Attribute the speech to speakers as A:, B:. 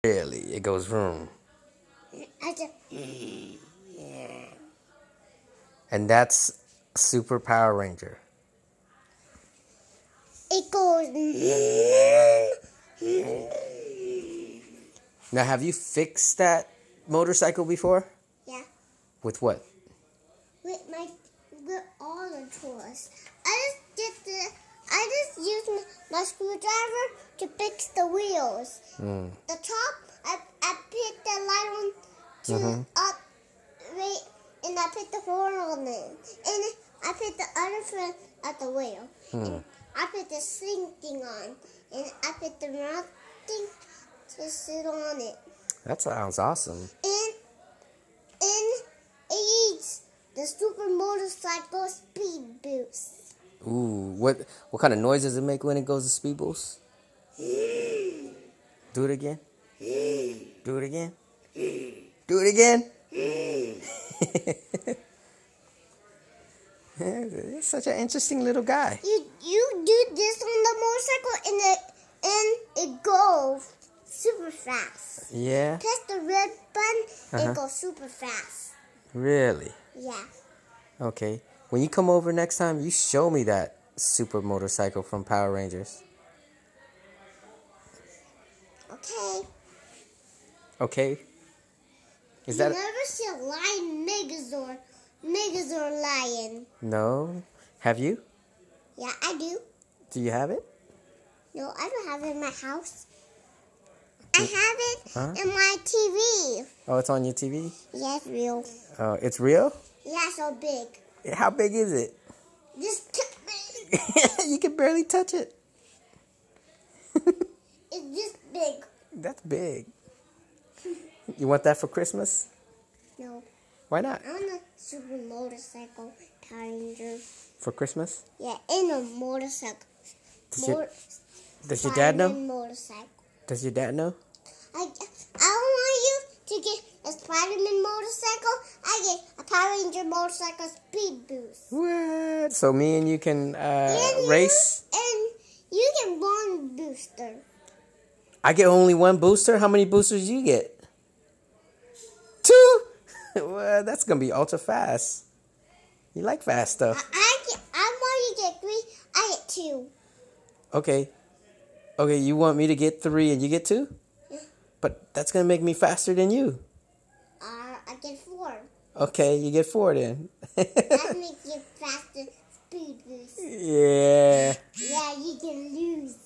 A: Really, it goes vroom.
B: I just,
A: And that's Super Power Ranger.
B: it goes.
A: Now, have you fixed that motorcycle before?
B: Yeah,
A: With what?
B: with all the tools. I just used my screwdriver to fix the wheels. The top, I put the light on to up, right, and I put the horn on it, and I put the other foot at the wheel, and I put the sling thing on, and I put the round thing to sit on it,
A: That sounds awesome.
B: and it eats the super motorcycle speed boost.
A: Ooh, what kind of noise does it make when it goes to speed boost? Do it again. Do it again. Do it again. You're such an interesting little guy.
B: You do this on the motorcycle and it goes super fast.
A: Yeah,
B: Press the red button, it goes super fast.
A: really?
B: Yeah.
A: Okay. When you come over next time, you show me that super motorcycle from Power Rangers.
B: Okay.
A: Okay? Is
B: You
A: that
B: never see a lion Megazord lion.
A: No? Have you?
B: Yeah, I do.
A: Do you have it?
B: No, I don't have it in my house. I have it
A: Huh?
B: in my TV.
A: Oh, it's on your TV?
B: Yeah, it's real.
A: Oh, it's real?
B: Yeah, so big.
A: How big is it?
B: This big.
A: You can barely touch it.
B: It's this big.
A: That's big. You want that for Christmas?
B: No.
A: Why not?
B: I want a super motorcycle Power Ranger.
A: For Christmas?
B: Yeah, in a motorcycle.
A: Does your dad know?
B: Spider-Man motorcycle.
A: Does your dad know?
B: I want you to get a Spider-Man motorcycle. I get a Power Ranger motorcycle speed boost.
A: What? So me and you can
B: And
A: race?
B: And you get one booster.
A: I get only one booster? How many boosters do you get? 2? Well, that's going to be ultra fast. You like fast stuff.
B: I want you to get 3. I get 2.
A: Okay. Okay, you want me to get 3 and you get 2?
B: Yeah.
A: But that's going to make me faster than you.
B: I get 4.
A: Okay, you get 4 then.
B: That makes you faster speed boost.
A: Yeah.
B: Yeah, you can lose.